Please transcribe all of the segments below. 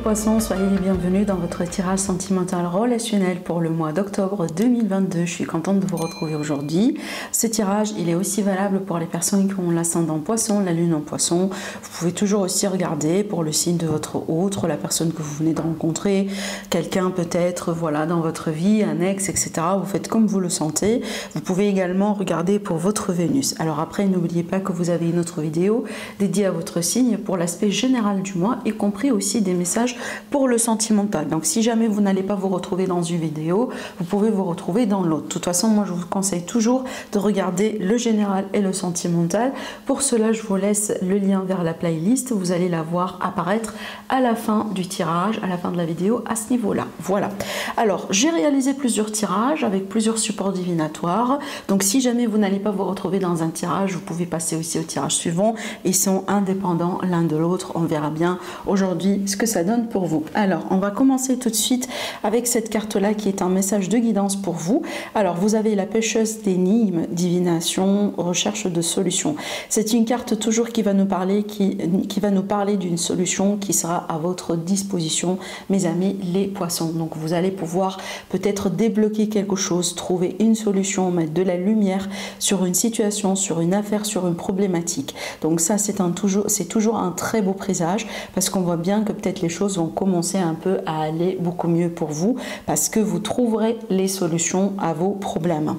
poissons, soyez les bienvenus dans votre tirage sentimental relationnel pour le mois d'octobre 2022. Je suis contente de vous retrouver aujourd'hui. Ce tirage, il est aussi valable pour les personnes qui ont l'ascendant poisson, la lune en poisson. Vous pouvez toujours aussi regarder pour le signe de votre autre, la personne que vous venez de rencontrer, quelqu'un peut-être voilà dans votre vie, un ex, etc. Vous faites comme vous le sentez. Vous pouvez également regarder pour votre Vénus. Alors après, n'oubliez pas que vous avez une autre vidéo dédiée à votre signe pour l'aspect général du mois, y compris aussi des messages pour le sentimental. Donc si jamais vous n'allez pas vous retrouver dans une vidéo, vous pouvez vous retrouver dans l'autre. De toute façon, moi je vous conseille toujours de regarder le général et le sentimental. Pour cela, je vous laisse le lien vers la playlist. Vous allez la voir apparaître à la fin du tirage, à la fin de la vidéo, à ce niveau-là. Voilà. Alors, j'ai réalisé plusieurs tirages avec plusieurs supports divinatoires. Donc si jamais vous n'allez pas vous retrouver dans un tirage, vous pouvez passer aussi au tirage suivant. Ils sont indépendants l'un de l'autre. On verra bien aujourd'hui ce que ça donne pour vous. Alors, on va commencer tout de suite avec cette carte-là qui est un message de guidance pour vous. Alors, vous avez la pêcheuse d'énigmes, divination, recherche de solutions. C'est une carte toujours qui va nous parler, qui va nous parler d'une solution qui sera à votre disposition, mes amis les poissons. Donc, vous allez pouvoir peut-être débloquer quelque chose, trouver une solution, mettre de la lumière sur une situation, sur une affaire, sur une problématique. Donc ça, c'est toujours un très beau présage parce qu'on voit bien que peut-être les choses vont commencer un peu à aller beaucoup mieux pour vous parce que vous trouverez les solutions à vos problèmes.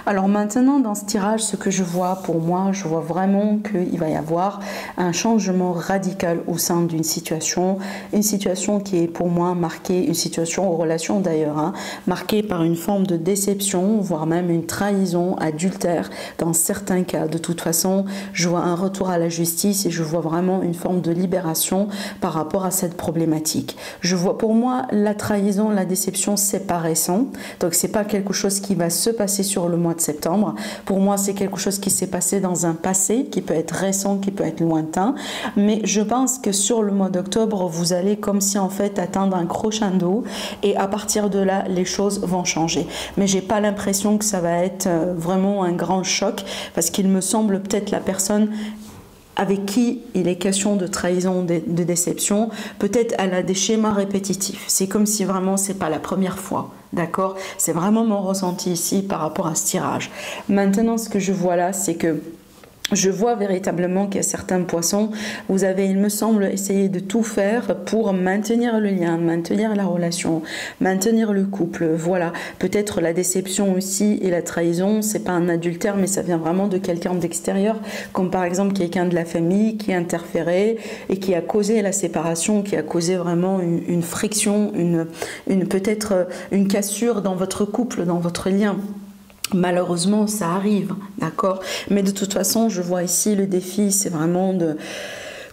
Alors maintenant, dans ce tirage, ce que je vois pour moi, je vois vraiment qu'il va y avoir un changement radical au sein d'une situation, une situation qui est pour moi marquée, une situation aux relations d'ailleurs, hein, marquée par une forme de déception, voire même une trahison, adultère dans certains cas. De toute façon, je vois un retour à la justice et je vois vraiment une forme de libération par rapport à cette problématique. Je vois pour moi la trahison, la déception, c'est pas récent. Donc c'est pas quelque chose qui va se passer sur le mois de septembre. Pour moi, c'est quelque chose qui s'est passé dans un passé qui peut être récent, qui peut être lointain. Mais je pense que sur le mois d'octobre, vous allez comme si en fait atteindre un crescendo et à partir de là, les choses vont changer. Mais j'ai pas l'impression que ça va être vraiment un grand choc parce qu'il me semble peut-être la personne avec qui il est question de trahison, de déception, peut-être elle a des schémas répétitifs. C'est comme si vraiment c'est pas la première fois, d'accord? C'est vraiment mon ressenti ici par rapport à ce tirage. Maintenant, ce que je vois là, c'est que je vois véritablement qu'il y a certains poissons, vous avez, il me semble, essayé de tout faire pour maintenir le lien, maintenir la relation, maintenir le couple. Voilà, peut-être la déception aussi et la trahison, c'est pas un adultère, mais ça vient vraiment de quelqu'un d'extérieur, comme par exemple quelqu'un de la famille qui a interféré et qui a causé la séparation, qui a causé vraiment une friction, peut-être une cassure dans votre couple, dans votre lien. Malheureusement, ça arrive, d'accord? Mais de toute façon, je vois ici le défi, c'est vraiment de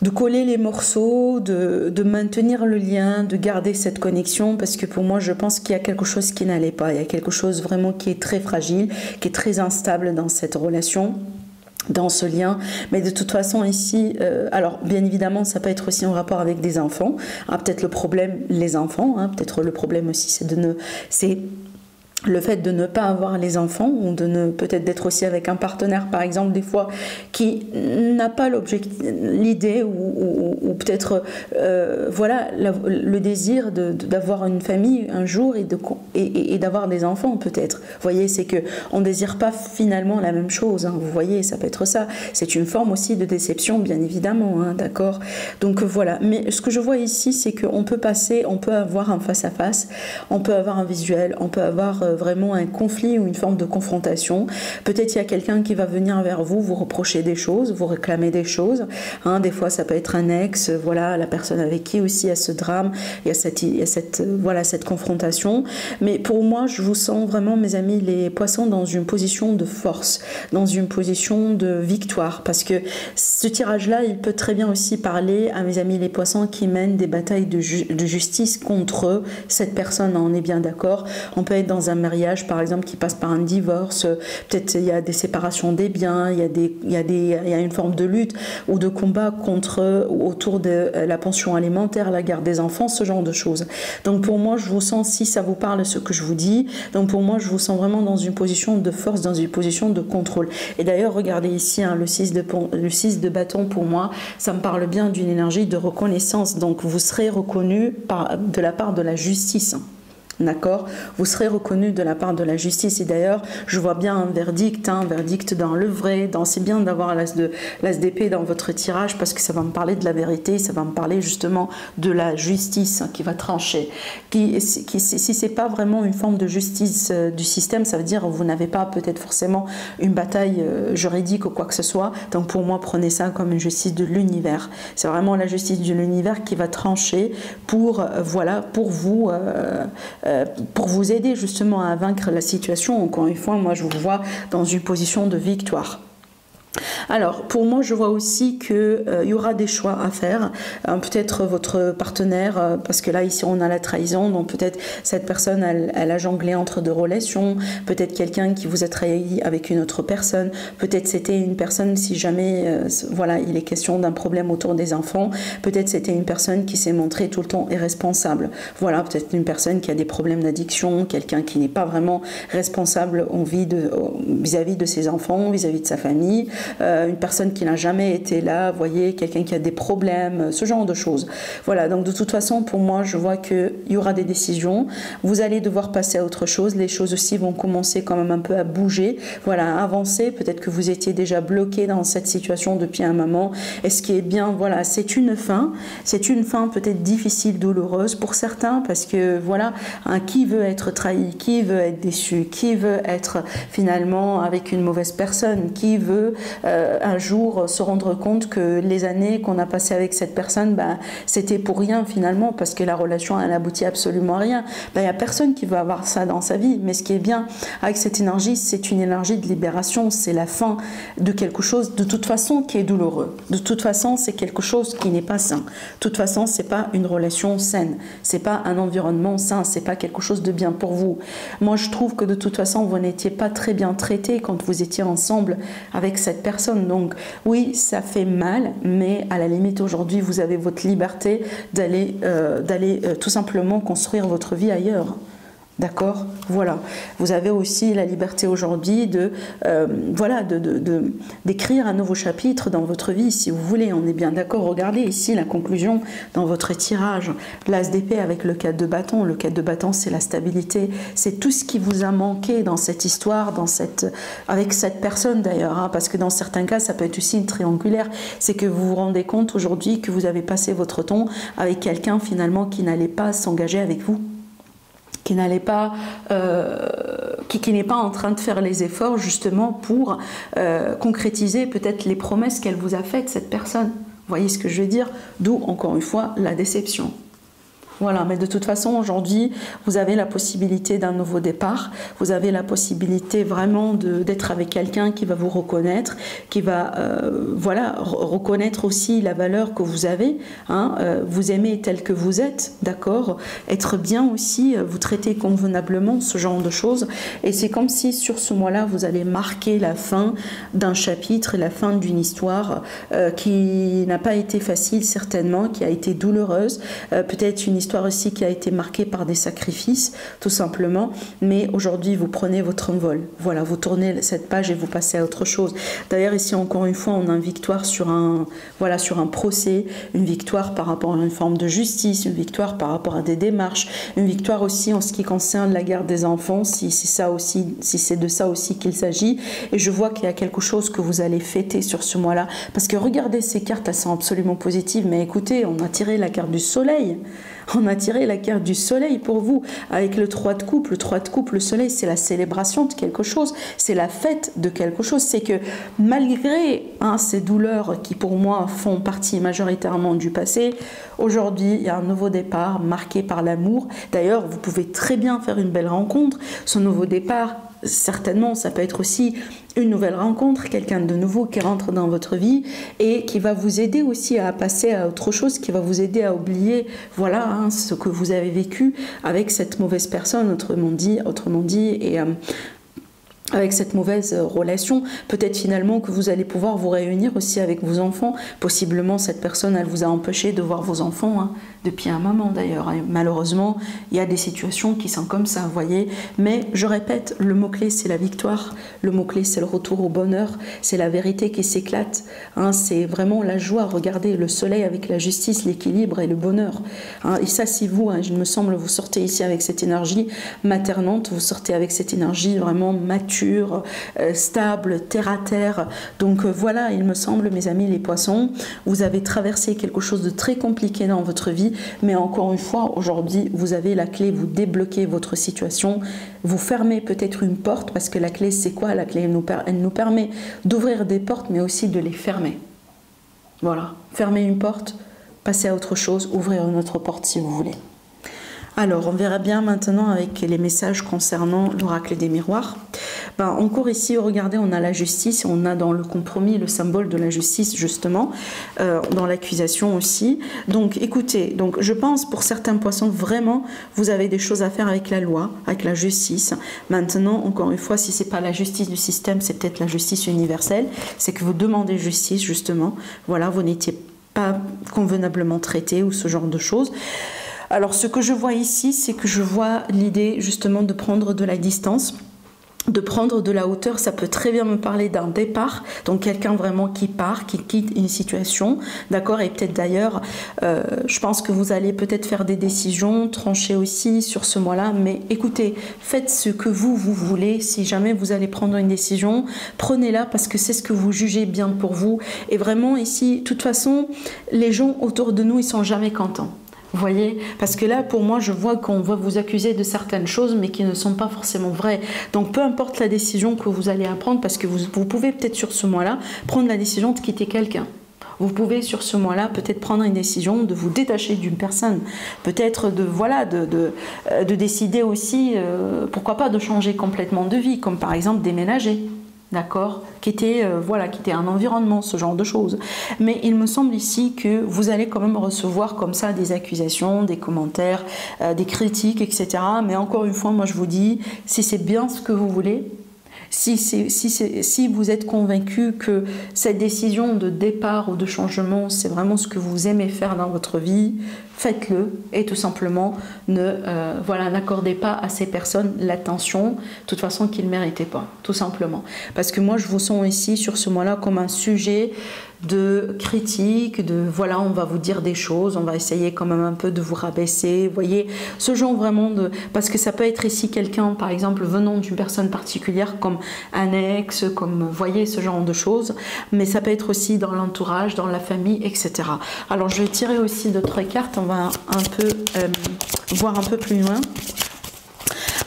coller les morceaux, de maintenir le lien, de garder cette connexion, parce que pour moi, je pense qu'il y a quelque chose qui n'allait pas. Il y a quelque chose vraiment qui est très fragile, qui est très instable dans cette relation, dans ce lien. Mais de toute façon ici, alors bien évidemment ça peut être aussi en rapport avec des enfants, hein, peut-être le problème les enfants, hein, peut-être le problème aussi c'est le fait de ne pas avoir les enfants ou peut-être d'être aussi avec un partenaire par exemple des fois qui n'a pas l'idée ou peut-être voilà le désir d'avoir une famille un jour et d'avoir des enfants peut-être. Vous voyez, c'est que on désire pas finalement la même chose, hein, vous voyez, ça peut être ça. C'est une forme aussi de déception bien évidemment, hein, d'accord. Donc voilà, mais ce que je vois ici c'est qu'on peut on peut avoir un face-à-face, on peut avoir un visuel, on peut avoir vraiment un conflit ou une forme de confrontation. Peut-être il y a quelqu'un qui va venir vers vous, vous reprocher des choses, vous réclamer des choses. Hein, des fois, ça peut être un ex, voilà, la personne avec qui aussi il y a ce drame, il y a cette confrontation. Mais pour moi, je vous sens vraiment, mes amis, les poissons, dans une position de force, dans une position de victoire. Parce que ce tirage-là, il peut très bien aussi parler à mes amis les poissons qui mènent des batailles de justice contre cette personne. On est bien d'accord. On peut être dans un mariage par exemple qui passe par un divorce, peut-être il y a des séparations des biens, il y a une forme de lutte ou de combat autour de la pension alimentaire, la garde des enfants, ce genre de choses. Donc pour moi, je vous sens, si ça vous parle ce que je vous dis, donc pour moi, je vous sens vraiment dans une position de force, dans une position de contrôle. Et d'ailleurs, regardez ici, hein, le 6 de bâton, pour moi, ça me parle bien d'une énergie de reconnaissance. Donc vous serez reconnu de la part de la justice. D'accord, vous serez reconnu de la part de la justice. Et d'ailleurs, je vois bien un verdict dans le vrai. C'est bien d'avoir l'as d'épée dans votre tirage parce que ça va me parler de la vérité, ça va me parler justement de la justice qui va trancher. Si c'est pas vraiment une forme de justice du système, ça veut dire que vous n'avez pas peut-être forcément une bataille juridique ou quoi que ce soit. Donc pour moi, prenez ça comme une justice de l'univers. C'est vraiment la justice de l'univers qui va trancher pour vous aider justement à vaincre la situation. Encore une fois, moi je vous vois dans une position de victoire. Alors, pour moi, je vois aussi qu'il y aura des choix à faire. Peut-être votre partenaire, parce que là, ici, on a la trahison, donc peut-être cette personne, elle a jonglé entre deux relations, peut-être quelqu'un qui vous a trahi avec une autre personne, peut-être c'était une personne, si jamais, voilà, il est question d'un problème autour des enfants, peut-être c'était une personne qui s'est montrée tout le temps irresponsable. Voilà, peut-être une personne qui a des problèmes d'addiction, quelqu'un qui n'est pas vraiment responsable vis-à-vis de ses enfants, vis-à-vis de sa famille, une personne qui n'a jamais été là, vous voyez, quelqu'un qui a des problèmes, ce genre de choses. Voilà, donc de toute façon, pour moi, je vois qu'il y aura des décisions, vous allez devoir passer à autre chose, les choses aussi vont commencer quand même un peu à bouger, voilà, à avancer, peut-être que vous étiez déjà bloqué dans cette situation depuis un moment, et ce qui est bien, voilà, c'est une fin peut-être difficile, douloureuse pour certains, parce que voilà, qui veut être trahi, qui veut être déçu, qui veut être finalement avec une mauvaise personne, qui veut un jour se rendre compte que les années qu'on a passées avec cette personne, c'était pour rien finalement, parce que la relation elle aboutit absolument à rien. Il n'y a personne qui veut avoir ça dans sa vie, mais ce qui est bien avec cette énergie, c'est une énergie de libération, c'est la fin de quelque chose de toute façon qui est douloureux, de toute façon c'est quelque chose qui n'est pas sain, de toute façon c'est pas une relation saine, c'est pas un environnement sain, c'est pas quelque chose de bien pour vous. Moi je trouve que de toute façon vous n'étiez pas très bien traité quand vous étiez ensemble avec cette personne. Donc oui, ça fait mal, mais à la limite aujourd'hui, vous avez votre liberté d'aller tout simplement construire votre vie ailleurs. D'accord, voilà. Vous avez aussi la liberté aujourd'hui d'écrire un nouveau chapitre dans votre vie, si vous voulez. On est bien d'accord. Regardez ici la conclusion dans votre tirage. L'as d'épée avec le 4 de bâton. Le 4 de bâton, c'est la stabilité. C'est tout ce qui vous a manqué dans cette histoire, avec cette personne d'ailleurs. Hein, parce que dans certains cas, ça peut être aussi une triangulaire. C'est que vous vous rendez compte aujourd'hui que vous avez passé votre temps avec quelqu'un finalement qui n'allait pas s'engager avec vous, qui n'est pas en train de faire les efforts justement pour concrétiser peut-être les promesses qu'elle vous a faites, cette personne. Vous voyez ce que je veux dire? D'où, encore une fois, la déception. Voilà, mais de toute façon, aujourd'hui, vous avez la possibilité d'un nouveau départ. Vous avez la possibilité vraiment d'être avec quelqu'un qui va vous reconnaître, qui va reconnaître aussi la valeur que vous avez. Hein, vous aimez tel que vous êtes, d'accord? Être bien aussi, vous traiter convenablement, ce genre de choses. Et c'est comme si sur ce mois-là, vous allez marquer la fin d'un chapitre et la fin d'une histoire qui n'a pas été facile, certainement, qui a été douloureuse. Peut-être une histoire aussi qui a été marquée par des sacrifices, tout simplement, mais aujourd'hui vous prenez votre envol, voilà, vous tournez cette page et vous passez à autre chose. D'ailleurs ici encore une fois on a une victoire sur un procès, une victoire par rapport à une forme de justice, une victoire par rapport à des démarches, une victoire aussi en ce qui concerne la garde des enfants, si c'est de ça aussi qu'il s'agit. Et je vois qu'il y a quelque chose que vous allez fêter sur ce mois-là, parce que regardez ces cartes, elles sont absolument positives, mais écoutez, on a tiré la carte du soleil. On a tiré la carte du soleil pour vous, avec le 3 de coupe. Le 3 de coupe, le soleil, c'est la célébration de quelque chose, c'est la fête de quelque chose. C'est que malgré ces douleurs qui pour moi font partie majoritairement du passé, aujourd'hui, il y a un nouveau départ marqué par l'amour. D'ailleurs, vous pouvez très bien faire une belle rencontre. Ce nouveau départ, certainement, ça peut être aussi une nouvelle rencontre, quelqu'un de nouveau qui rentre dans votre vie et qui va vous aider aussi à passer à autre chose, qui va vous aider à oublier, voilà, hein, ce que vous avez vécu avec cette mauvaise personne, autrement dit, et avec cette mauvaise relation. Peut-être finalement que vous allez pouvoir vous réunir aussi avec vos enfants. Possiblement, cette personne, elle vous a empêché de voir vos enfants, hein, depuis un moment d'ailleurs. Et malheureusement, il y a des situations qui sont comme ça, vous voyez. Mais je répète, le mot-clé, c'est la victoire. Le mot-clé, c'est le retour au bonheur. C'est la vérité qui s'éclate. Hein, c'est vraiment la joie. Regardez, le soleil avec la justice, l'équilibre et le bonheur. Hein, et ça, si vous, hein, il me semble, vous sortez ici avec cette énergie maternante, vous sortez avec cette énergie vraiment mature, stable, terre à terre. Donc voilà, il me semble, mes amis les poissons, vous avez traversé quelque chose de très compliqué dans votre vie, mais encore une fois, aujourd'hui, vous avez la clé, vous débloquez votre situation, vous fermez peut-être une porte, parce que la clé, c'est quoi? La clé, elle nous permet d'ouvrir des portes, mais aussi de les fermer. Voilà, fermer une porte, passer à autre chose, ouvrir une autre porte si vous voulez. Alors, on verra bien maintenant avec les messages concernant l'oracle des miroirs. Ben, encore ici, regardez, on a la justice, on a dans le compromis le symbole de la justice, justement, dans l'accusation aussi. Donc, écoutez, donc, je pense pour certains poissons, vraiment, vous avez des choses à faire avec la loi, avec la justice. Maintenant, encore une fois, si ce n'est pas la justice du système, c'est peut-être la justice universelle. C'est que vous demandez justice, justement. Voilà, vous n'étiez pas convenablement traité ou ce genre de choses. Alors, ce que je vois ici, c'est que je vois l'idée justement de prendre de la distance, de prendre de la hauteur. Ça peut très bien me parler d'un départ, donc quelqu'un vraiment qui part, qui quitte une situation, d'accord. Et peut-être d'ailleurs, je pense que vous allez peut-être faire des décisions, trancher aussi sur ce mois-là, mais écoutez, faites ce que vous voulez. Si jamais vous allez prendre une décision, prenez-la parce que c'est ce que vous jugez bien pour vous. Et vraiment ici, de toute façon, les gens autour de nous, ils sont jamais contents. Vous voyez, parce que là, pour moi, je vois qu'on va vous accuser de certaines choses, mais qui ne sont pas forcément vraies. Donc, peu importe la décision que vous allez prendre, parce que vous pouvez peut-être sur ce mois-là prendre la décision de quitter quelqu'un. Vous pouvez sur ce mois-là peut-être prendre une décision de vous détacher d'une personne, peut-être de décider aussi, pourquoi pas, de changer complètement de vie, comme par exemple déménager. D'accord, qui était un environnement, ce genre de choses. Mais il me semble ici que vous allez quand même recevoir comme ça des accusations, des commentaires, des critiques, etc. Mais encore une fois, moi je vous dis, si c'est bien ce que vous voulez, si vous êtes convaincu que cette décision de départ ou de changement, c'est vraiment ce que vous aimez faire dans votre vie, faites-le et tout simplement n'accordez pas à ces personnes l'attention, de toute façon qu'ils ne méritaient pas, tout simplement. Parce que moi, je vous sens ici, sur ce mois-là, comme un sujet de critique, voilà, on va vous dire des choses, on va essayer quand même un peu de vous rabaisser, vous voyez, ce genre vraiment de... Parce que ça peut être ici quelqu'un, par exemple, venant d'une personne particulière, comme un ex, comme, vous voyez, ce genre de choses, mais ça peut être aussi dans l'entourage, dans la famille, etc. Alors, je vais tirer aussi d'autres cartes, on va un peu voir un peu plus loin.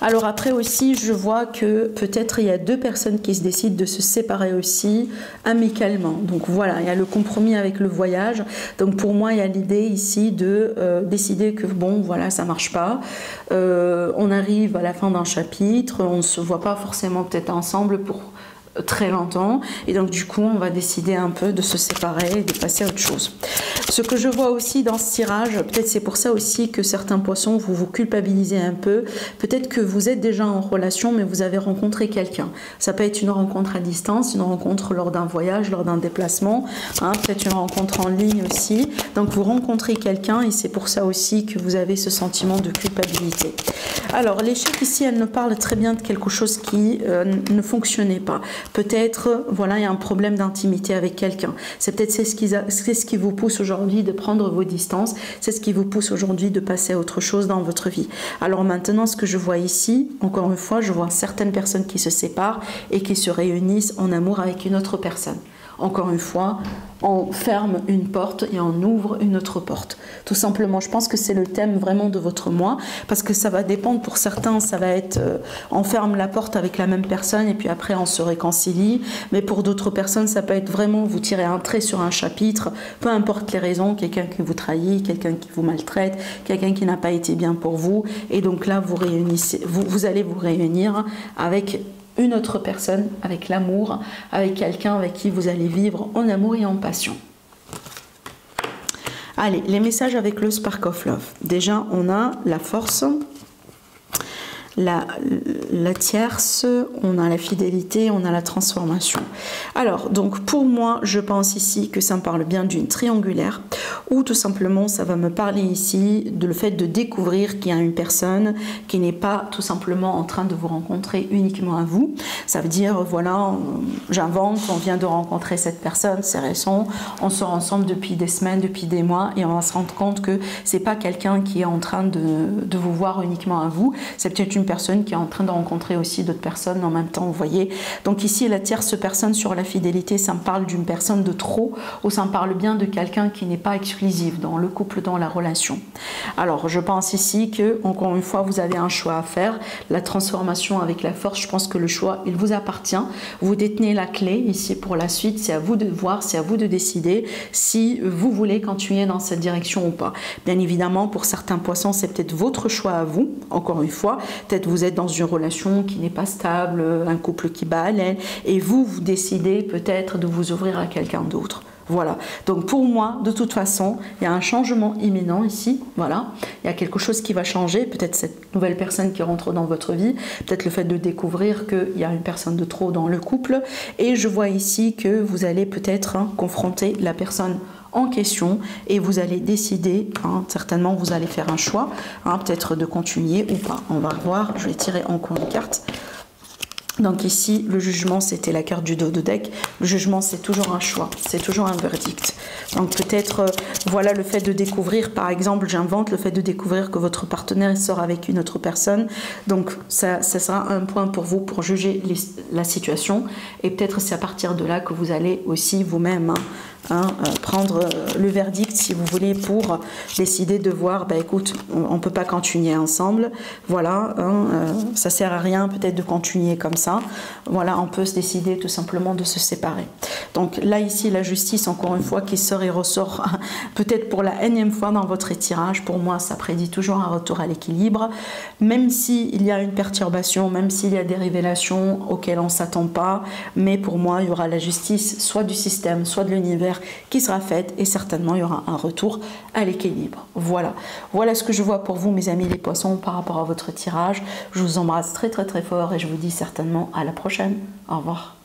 Alors après aussi, je vois que peut-être il y a deux personnes qui se décident de se séparer aussi amicalement. Donc voilà, il y a le compromis avec le voyage. Donc pour moi, il y a l'idée ici de décider que bon, voilà, ça marche pas. On arrive à la fin d'un chapitre, on ne se voit pas forcément peut-être ensemble pour très longtemps et donc du coup on va décider un peu de se séparer et de passer à autre chose. Ce que je vois aussi dans ce tirage, peut-être c'est pour ça aussi que certains poissons vous culpabilisez un peu, peut-être que vous êtes déjà en relation mais vous avez rencontré quelqu'un. Ça peut être une rencontre à distance, une rencontre lors d'un voyage, lors d'un déplacement, hein, peut-être une rencontre en ligne aussi. Donc vous rencontrez quelqu'un et c'est pour ça aussi que vous avez ce sentiment de culpabilité. Alors l'échec ici, elle nous parle très bien de quelque chose qui ne fonctionnait pas. Peut-être, voilà, il y a un problème d'intimité avec quelqu'un. C'est peut-être ce qui vous pousse aujourd'hui de prendre vos distances. C'est ce qui vous pousse aujourd'hui de passer à autre chose dans votre vie. Alors maintenant, ce que je vois ici, encore une fois, je vois certaines personnes qui se séparent et qui se réunissent en amour avec une autre personne. Encore une fois, on ferme une porte et on ouvre une autre porte. Tout simplement, je pense que c'est le thème vraiment de votre mois, parce que ça va dépendre, pour certains, ça va être on ferme la porte avec la même personne et puis après on se réconcilie, mais pour d'autres personnes, ça peut être vraiment vous tirez un trait sur un chapitre, peu importe les raisons, quelqu'un qui vous trahit, quelqu'un qui vous maltraite, quelqu'un qui n'a pas été bien pour vous, et donc là, vous allez vous réunir avec une autre personne, avec l'amour, avec quelqu'un avec qui vous allez vivre en amour et en passion. Allez, les messages avec le Spark of Love. Déjà, on a la force, la tierce, on a la fidélité, on a la transformation. Alors, donc pour moi, je pense ici que ça me parle bien d'une triangulaire, ou tout simplement, ça va me parler ici de le fait de découvrir qu'il y a une personne qui n'est pas tout simplement en train de vous rencontrer uniquement à vous. Ça veut dire, voilà, j'invente, on vient de rencontrer cette personne, c'est récent, on sort ensemble depuis des semaines, depuis des mois, et on va se rendre compte que c'est pas quelqu'un qui est en train de vous voir uniquement à vous, c'est peut-être une personne qui est en train de rencontrer aussi d'autres personnes en même temps, vous voyez. Donc ici, la tierce personne sur la fidélité, ça me parle d'une personne de trop, ou ça me parle bien de quelqu'un qui n'est pas exclusif dans le couple, dans la relation. Alors, je pense ici que, encore une fois, vous avez un choix à faire. La transformation avec la force, je pense que le choix, il vous appartient. Vous détenez la clé ici pour la suite. C'est à vous de voir, c'est à vous de décider si vous voulez continuer dans cette direction ou pas. Bien évidemment, pour certains poissons, c'est peut-être votre choix à vous, encore une fois. Peut-être vous êtes dans une relation qui n'est pas stable, un couple qui bat à l'aile, et vous décidez peut-être de vous ouvrir à quelqu'un d'autre. Voilà, donc pour moi, de toute façon, il y a un changement imminent ici, voilà, il y a quelque chose qui va changer, peut-être cette nouvelle personne qui rentre dans votre vie, peut-être le fait de découvrir qu'il y a une personne de trop dans le couple, et je vois ici que vous allez peut-être confronter la personne en question et vous allez décider, certainement vous allez faire un choix, peut-être de continuer ou pas. On va voir, je vais tirer encore une carte. Donc ici, le jugement, c'était la carte du dos de deck. Le jugement, c'est toujours un choix, c'est toujours un verdict. Donc peut-être, voilà le fait de découvrir, par exemple, j'invente le fait de découvrir que votre partenaire sort avec une autre personne. Donc ça sera un point pour vous pour juger la situation. Et peut-être c'est à partir de là que vous allez aussi vous-même prendre le verdict, si vous voulez, pour décider de voir, bah écoute, on ne peut pas continuer ensemble, voilà, ça sert à rien peut-être de continuer comme ça, voilà, on peut se décider tout simplement de se séparer. Donc là ici, la justice, encore une fois, qui sort et ressort peut-être pour la énième fois dans votre tirage. Pour moi, ça prédit toujours un retour à l'équilibre, même s'il y a une perturbation, même s'il y a des révélations auxquelles on ne s'attend pas, mais pour moi, il y aura la justice, soit du système, soit de l'univers, qui sera faite, et certainement il y aura un retour à l'équilibre. Voilà, voilà ce que je vois pour vous, mes amis les poissons, par rapport à votre tirage. Je vous embrasse très très très fort et je vous dis certainement à la prochaine. Au revoir.